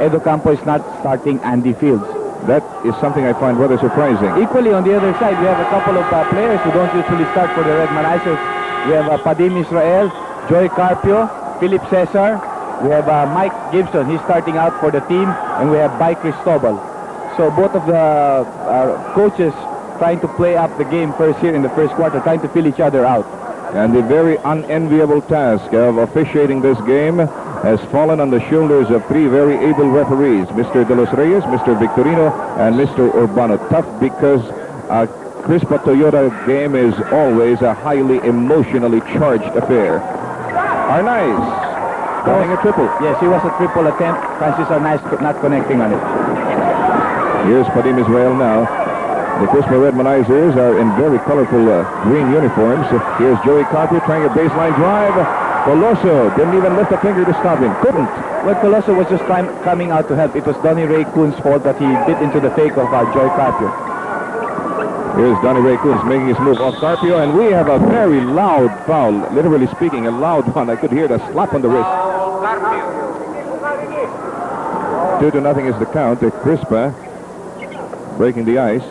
Edo Campo is not starting Andy Fields. That is something I find rather surprising. Equally, on the other side, we have a couple of players who don't usually start for the Red Manizers. We have Padim Israel, Joy Carpio, Philip Cesar. We have Mike Gibson. He's starting out for the team. And we have By Cristobal. So both of the coaches trying to play up the game first here in the first quarter, trying to fill each other out. And the very unenviable task of officiating this game has fallen on the shoulders of three very able referees, Mr. De Los Reyes, Mr. Victorino, and Mr. Urbano. Tough because a Crispa Toyota game is always a highly emotionally charged affair. Arnaiz throwing a triple. Yes, it was a triple attempt. Francis Arnaiz not connecting on it. Here's Padim Israel now. The Crispa Red Manizers are in very colorful green uniforms. Here's Joey Carpio trying a baseline drive. Coloso didn't even lift a finger to stop him. Couldn't. Well, Coloso was just coming out to help. It was Donnie Ray Coon's fault that he bit into the fake of Joey Carpio. Here's Donnie Ray Coons making his move off Carpio, and we have a very loud foul. Literally speaking, a loud one. I could hear the slap on the wrist. 2-0 is the count. Crispa breaking the ice.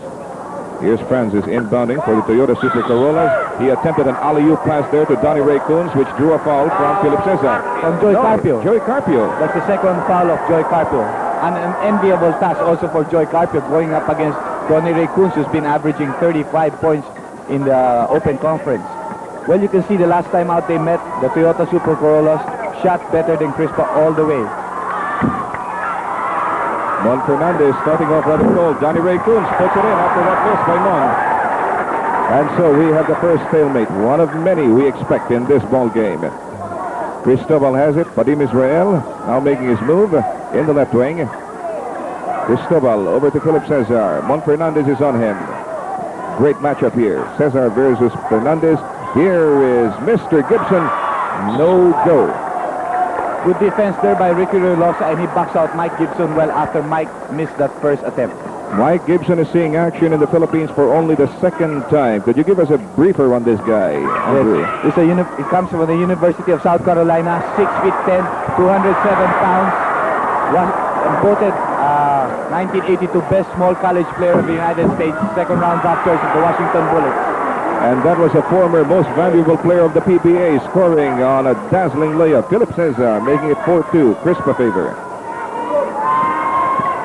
Here's Francis inbounding for the Toyota Super Corollas. He attempted an alley-oop pass there to Donnie Ray Coons, which drew a foul from Philip Cesar. From Joey Carpio. Joey Carpio. That's the second foul of Joey Carpio. An enviable task also for Joey Carpio going up against Donnie Ray Coons, who's been averaging 35 points in the Open Conference. Well, you can see the last time out they met, the Toyota Super Corollas shot better than Crispa all the way. Ramon Fernandez starting off rather cold. Donnie Ray Coons puts it in after that miss by Mon. And so we have the first stalemate, one of many we expect in this ball game. Cristobal has it. Padim Israel now making his move in the left wing. Cristobal over to Philip Cesar. Mon Fernandez is on him. Great matchup here. Cesar versus Fernandez. Here is Mr. Gibson. No go. Good defense there by Ricky Relosa, and he backs out Mike Gibson well after Mike missed that first attempt. Mike Gibson is seeing action in the Philippines for only the second time. Could you give us a briefer on this guy, Andrew? Yes. It comes from the University of South Carolina, 6 feet 10, 207 pounds. Was voted 1982 best small college player of the United States, second round draft choice of the Washington Bullets. And that was a former most valuable player of the PBA, scoring on a dazzling layup. Philip Cesar making it 4-2, Crispa favor.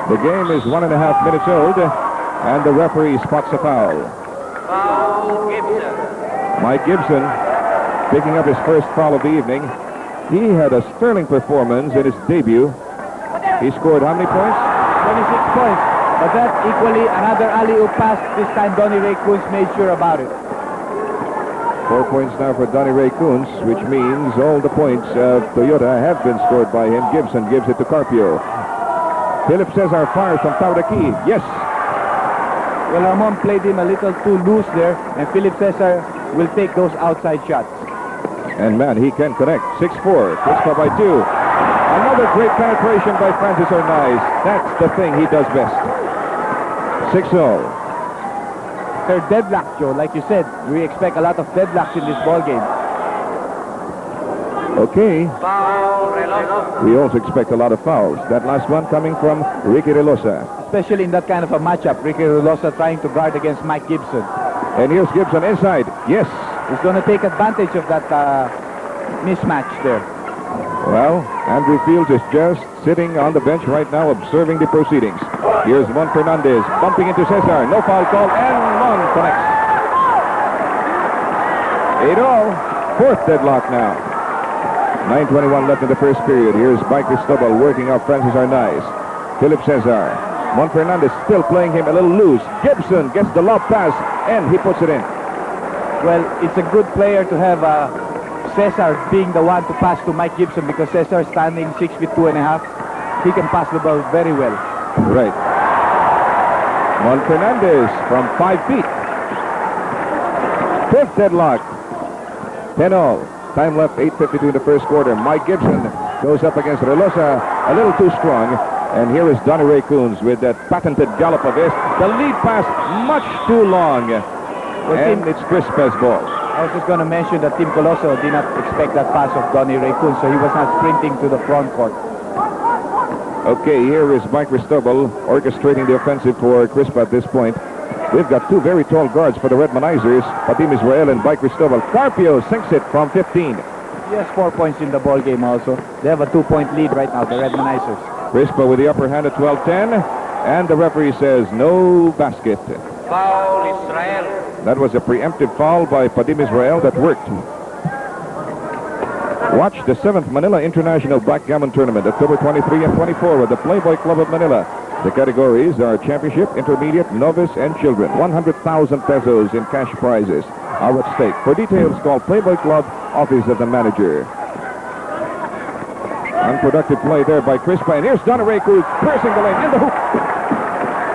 The game is 1.5 minutes old, and the referee spots a foul. Foul Gibson. Mike Gibson picking up his first foul of the evening. He had a sterling performance in his debut. He scored how many points? 26 points. But that equally another alley-oop pass. This time Donnie Ray Coons made sure about it. 4 points now for Donnie Ray Coons, which means all the points of Toyota have been scored by him. Gibson gives it to Carpio. Philip Cesar fires from Tauraki. Yes. Well, Ramon played him a little too loose there, and Philip Cesar will take those outside shots. And man, he can connect. 6-4. Crispa by 2. Another great penetration by Francis Arnaiz. That's the thing he does best. 6-0. They're deadlocked, Joe. Like you said, we expect a lot of deadlocks in this ball game. Okay. Foul Relosa. We also expect a lot of fouls. That last one coming from Ricky Relosa. Especially in that kind of a matchup. Ricky Relosa trying to guard against Mike Gibson. And here's Gibson inside. Yes. He's going to take advantage of that mismatch there. Well, Andrew Fields is just sitting on the bench right now observing the proceedings. Here's Mon Fernandez bumping into Cesar. No foul call, and Mon connects. 8-0. Fourth deadlock now. 9:21 left in the first period. Here's By Cristobal working out Francis Arnaiz. Philip Cesar. Mon Fernandez still playing him a little loose. Gibson gets the lob pass, and he puts it in. Well, it's a good player to have Cesar being the one to pass to Mike Gibson, because Cesar standing 6 feet 2.5. He can pass the ball very well. Right. Mon Fernandez from 5 feet. Fifth deadlock. 10-0. Time left, 8:52 in the first quarter. Mike Gibson goes up against Relosa, a little too strong. And here is Donnie Ray Coons with that patented gallop of his. The lead pass much too long. And it's Crispa's ball. I was just going to mention that Tim Coloso did not expect that pass of Donnie Ray Coons, so he was not sprinting to the front court. Okay, here is Mike Cristobal orchestrating the offensive for Crispa at this point. We've got two very tall guards for the Redmanizers, Padim Israel and Mike Cristobal. Carpio sinks it from 15. He has 4 points in the ball game also. They have a 2-point lead right now, the Redmanizers. Crispa with the upper hand at 12-10, and the referee says no basket. Foul Israel. That was a preemptive foul by Padim Israel that worked. Watch the 7th Manila International Backgammon Tournament, October 23 and 24 with the Playboy Club of Manila. The categories are championship, intermediate, novice, and children. 100,000 pesos in cash prizes are at stake. For details, call Playboy Club, Office of the Manager. Unproductive play there by Crispa, and here's Donnie Raycoon piercing the lane in the hoop.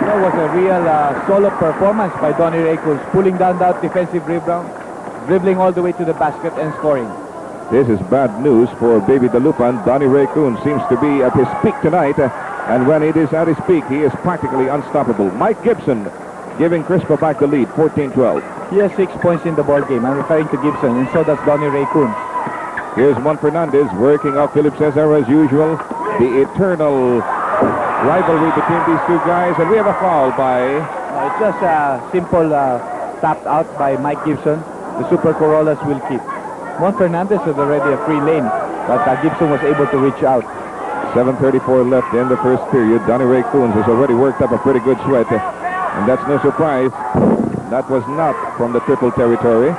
That was a real solo performance by Donnie Raycoon, pulling down that defensive rebound, dribbling all the way to the basket and scoring. This is bad news for Baby Dalupan. Donnie Raycoon seems to be at his peak tonight, and when it is at his peak, he is practically unstoppable. Mike Gibson giving Crispa back the lead, 14-12. He has 6 points in the ball game. I'm referring to Gibson, and so does Donnie Raycoon. Here's Ramon Fernandez working off Philip Cesar as usual. The eternal rivalry between these two guys, and we have a foul by... It's just a simple tapped out by Mike Gibson. The Super Corollas will keep. Ramon Fernandez has already a free lane, but Gibson was able to reach out. 7:34 left in the first period. Donnie Raycoon has already worked up a pretty good sweat, and that's no surprise. That was not from the triple territory.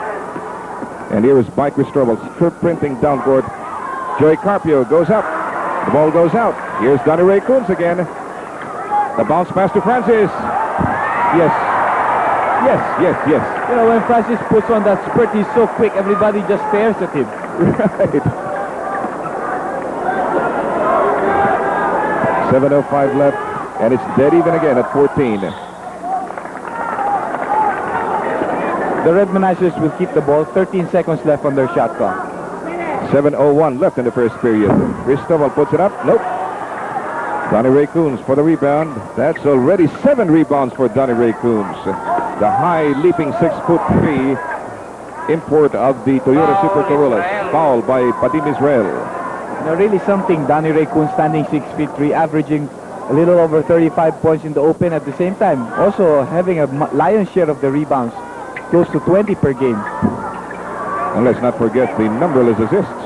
And here is Mike Cristobal sprinting down court. Joey Carpio goes up. The ball goes out. Here's Donnie Raycoon again. The bounce pass to Francis. Yes. Yes, yes, yes. You know, when Francis puts on that spurt, he's so quick, everybody just stares at him. Right. 7:05 left, and it's dead even again at 14. The Redmanizers will keep the ball. 13 seconds left on their shot clock. 7:01 left in the first period. Cristobal puts it up. Nope. Donnie Raycoon for the rebound. That's already 7 rebounds for Donnie Raycoon. The high leaping 6'3" import of the Toyota Super Corollas. Foul by Padim Israel. Now, really something. Donnie Raycoon standing 6'3", averaging a little over 35 points in the open at the same time. Also having a lion's share of the rebounds, close to 20 per game. And let's not forget the numberless assists.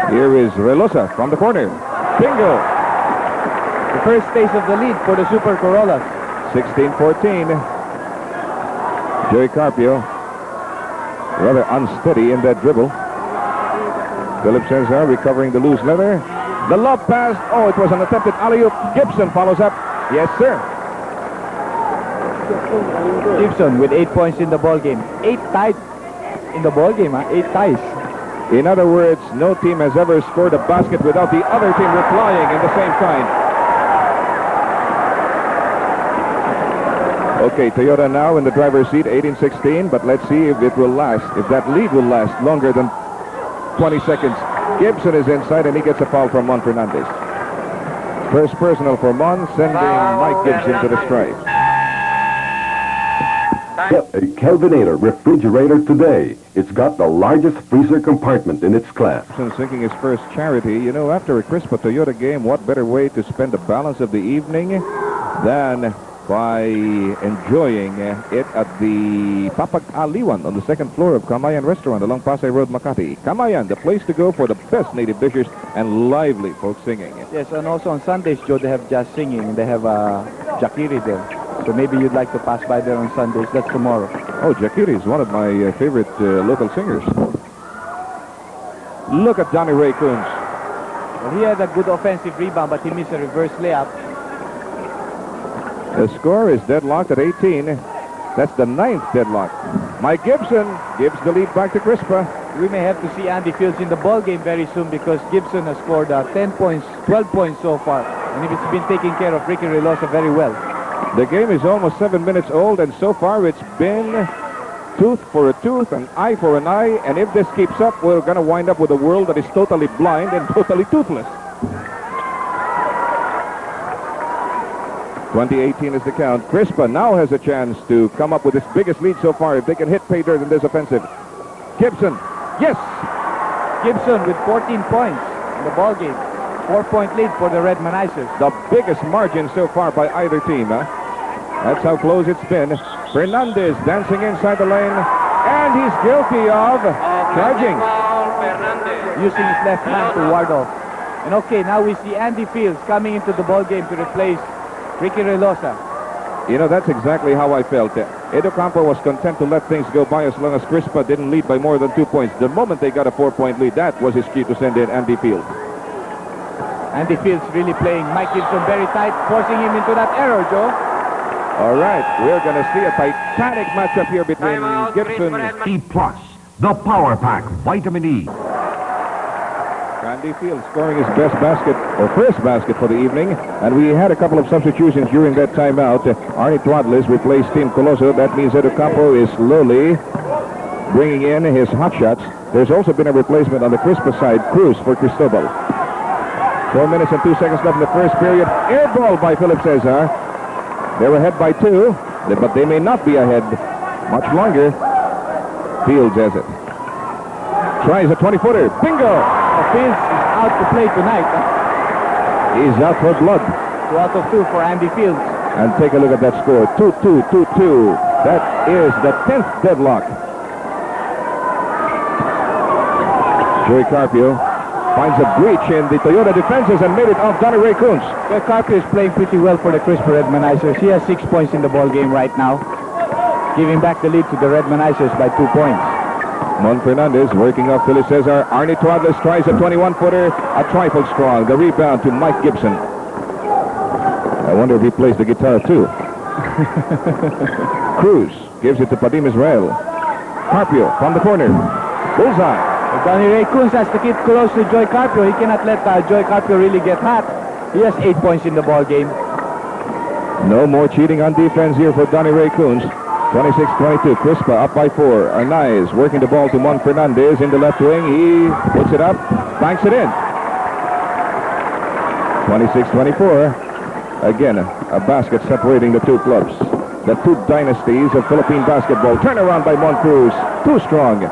Here is Relosa from the corner. Bingo! The first phase of the lead for the Super Corollas. 16-14. Joey Carpio, rather unsteady in that dribble. Philip Cesar recovering the loose leather. The lob pass. Oh, it was an attempted alley-oop. Gibson follows up. Yes, sir. Gibson with 8 points in the ball game. 8 tied in the ball game. 8 ties. In other words, no team has ever scored a basket without the other team replying in the same time. Okay, Toyota now in the driver's seat, 18-16, but let's see if it will last, if that lead will last longer than 20 seconds. Gibson is inside, and he gets a foul from Ramon Fernandez. First personal for Mon, sending Mike Gibson to the stripe. Get a Kelvinator refrigerator today. It's got the largest freezer compartment in its class. Gibson sinking his first charity. You know, after a Crispa Toyota game, what better way to spend the balance of the evening than by enjoying it at the Papag Aliwan on the second floor of Kamayan Restaurant along Pasay Road, Makati. Kamayan, the place to go for the best native dishes and lively folk singing. Yes, and also on Sundays, Joe, they have jazz singing. They have Jakiri there. So maybe you'd like to pass by there on Sundays. That's tomorrow. Oh, Jakiri is one of my favorite local singers. Look at Donnie Raycoon. Well, he had a good offensive rebound, but he missed a reverse layup. The score is deadlocked at 18. That's the 9th deadlock. Mike Gibson gives the lead back to Crispa. We may have to see Andy Fields in the ball game very soon because Gibson has scored 10 points, 12 points so far. And he's been taking care of Ricky Relosa very well. The game is almost 7 minutes old, and so far it's been tooth for a tooth, an eye for an eye. And if this keeps up, we're going to wind up with a world that is totally blind and totally toothless. 20-18 is the count. Crispa now has a chance to come up with his biggest lead so far if they can hit pay dirt in this offensive. Gibson, yes! Gibson with 14 points in the ball game. 4-point lead for the Red Manizers. The biggest margin so far by either team. That's how close it's been. Fernandez dancing inside the lane, and he's guilty of charging. Fernandez. Using his left hand to ward off. And okay, now we see Andy Fields coming into the ball game to replace Ricky Relosa. You know, that's exactly how I felt. Edo Campo was content to let things go by as long as Crispa didn't lead by more than 2 points. The moment they got a 4-point lead, that was his key to send in Andy Fields. Andy Fields really playing Mike Gibson very tight, forcing him into that error, Joe. All right, we're going to see a titanic matchup here between Timeout, Gibson. Crispa, E Plus, the Power Pack Vitamin E. Andy Fields scoring his best basket, or first basket for the evening. And we had a couple of substitutions during that timeout. Arnie Tuadlis replaced Tim Coloso. That means Edo Campo is slowly bringing in his hot shots. There's also been a replacement on the Crispa side, Cruz for Cristobal. 4 minutes and 2 seconds left in the first period. Air ball by Philip Cesar. They're ahead by 2, but they may not be ahead much longer. Fields has it. Tries a 20-footer. Bingo! Fields is out to play tonight. He's out for blood. 2 out of 2 for Andy Fields. And take a look at that score. 2-2, 2-2. That is the 10th deadlock. Joey Carpio finds a breach in the Toyota defenses and made it off Donnie Ray Coons. Well, Carpio is playing pretty well for the Crispa Red Manizers. He has 6 points in the ball game right now, giving back the lead to the Red Manizers by 2 points. Ramon Fernandez working off Philip Cesar. Arnie Tuadlis tries a 21-footer, a trifle strong. The rebound to Mike Gibson. I wonder if he plays the guitar too. Cruz gives it to Padim Israel. Carpio from the corner. Bullseye. Donnie Ray Coons has to keep close to Joy Carpio. He cannot let Joy Carpio really get hot. He has 8 points in the ball game. No more cheating on defense here for Donnie Ray Coons. 26-22, Crispa up by 4. Arnaiz working the ball to Mon Fernandez in the left wing. He puts it up, banks it in. 26-24. Again, a basket separating the two clubs. The two dynasties of Philippine basketball. Turnaround by Mon Cruz. Too strong.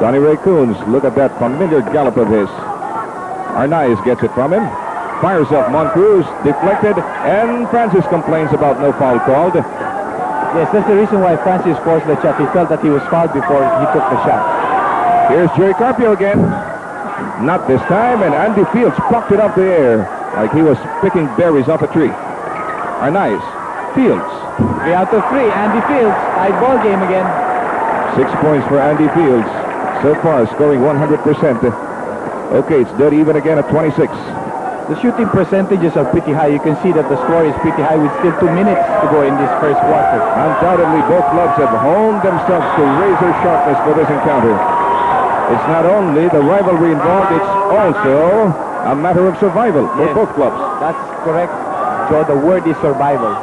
Donnie Ray Coons, look at that familiar gallop of his. Arnaiz gets it from him. Fires up Mon Cruz, deflected, and Francis complains about no foul called. Yes, that's the reason why Francis forced the shot. He felt that he was fouled before he took the shot. Here's Jerry Carpio again. Not this time, and Andy Fields plucked it up the air like he was picking berries off a tree. Arnaiz, Fields. 3 out of 3, Andy Fields. Tied ball game again. 6 points for Andy Fields. So far, scoring 100%. Okay, it's dead even again at 26. The shooting percentages are pretty high. You can see that the score is pretty high with still 2 minutes to go in this first quarter. Undoubtedly, both clubs have honed themselves to razor sharpness for this encounter. It's not only the rivalry involved, it's also a matter of survival for Yes, both clubs. That's correct. So the word is survival.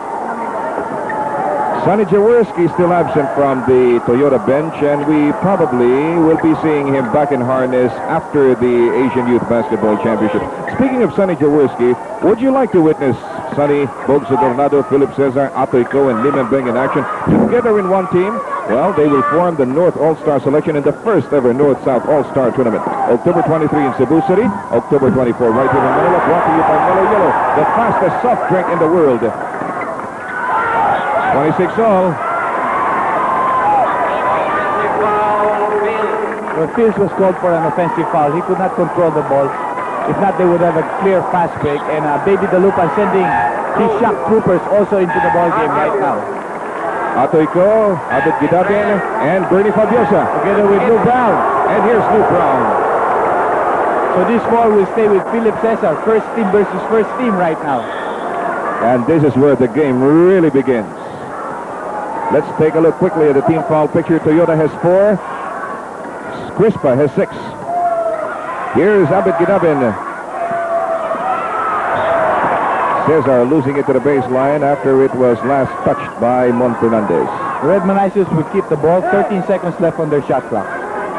Sonny Jaworski still absent from the Toyota bench, and we probably will be seeing him back in harness after the Asian Youth Basketball Championship. Speaking of Sonny Jaworski, would you like to witness Sonny, Bogso Dornado, Philip Cesar, Atoy Ko, and Limembeng in action together in one team? Well, they will form the North All-Star selection in the first ever North-South All-Star tournament. October 23 in Cebu City, October 24 right here in Manila, brought to you by Mellow Yellow, the fastest soft drink in the world. 26 all. Well, Fields was called for an offensive foul. He could not control the ball. If not, they would have a clear fast break. And Baby Dalupan sending his shock troopers also into the ball game right now. Atoy Ko, Abed Gidabin, and Bernie Fabiosa. Together with Lou Brown. And here's Lou Brown. So this ball will stay with Philip Cesar. First team versus first team right now. And this is where the game really begins. Let's take a look quickly at the team foul picture. Toyota has 4. Crispa has 6. Here's Abed Gidabin. Cesar losing it to the baseline after it was last touched by Mon Fernandez. The Red Manizers will keep the ball. 13 seconds left on their shot clock.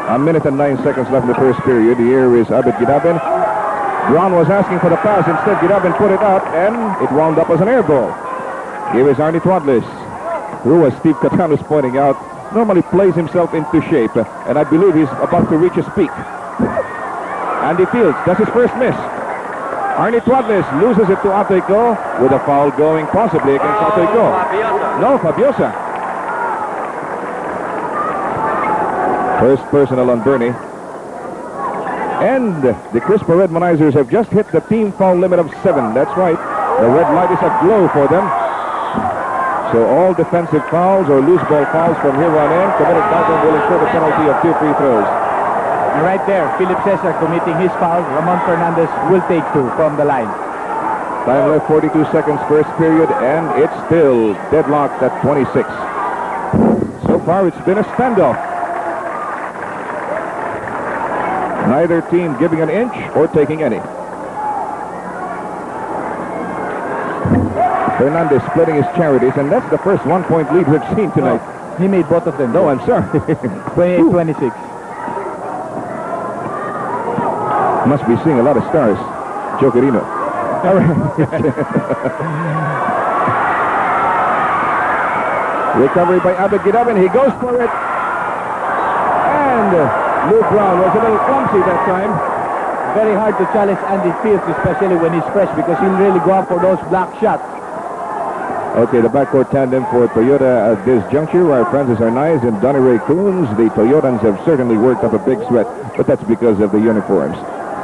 A minute and 9 seconds left in the first period. Here is Abed Gidabin. Brown was asking for the pass. Instead, Gidabin put it up, and it wound up as an air ball. Here is Arnie Tuadlis, who, as Steve Catan is pointing out, normally plays himself into shape, and I believe he's about to reach his peak. Andy Fields, that's his first miss. Arnie Tuadles loses it to Atoyko with a foul going possibly against Atoyko. No, Fabiosa. First personal on Bernie. And the Crispa Redmanizers have just hit the team foul limit of 7. That's right. The red light is aglow for them. So all defensive fouls or loose ball fouls from here on in committed by them will incur the penalty of 2 free throws. And right there, Philip Cesar committing his foul. Ramon Fernandez will take 2 from the line. Time left 42 seconds first period, and it's still deadlocked at 26. So far it's been a standoff. Neither team giving an inch or taking any. Fernandez splitting his charities, and that's the first 1-point lead we've seen tonight. Oh, he made both of them. No, I'm sorry. 28-26. Must be seeing a lot of stars. Jokerino. All right. Recovery by Abed-Gidabin. He goes for it. And Lou Brown was a little clumsy that time. Very hard to challenge Andy Fields, especially when he's fresh, because he'll really go up for those block shots. Okay, the backcourt tandem for Toyota at this juncture are Francis Arnaiz and Donnie Ray Coons. The Toyotans have certainly worked up a big sweat, but that's because of the uniforms.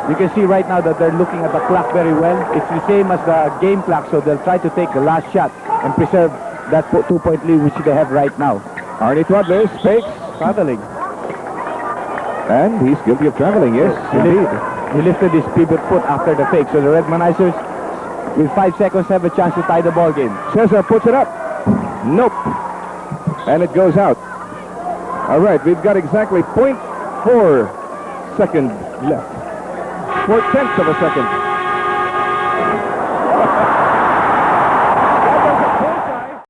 You can see right now that they're looking at the clock very well. It's the same as the game clock, so they'll try to take the last shot and preserve that 2-point lead which they have right now. Arnie Tuadles fakes, Traveling. and he's guilty of traveling, yes, indeed. He lifted his pivot foot after the fake, so the Redmanizers, with 5 seconds, have a chance to tie the ball game. Cesar puts it up. Nope. And it goes out. All right, we've got exactly 0.4 seconds left. 0.4 of a second.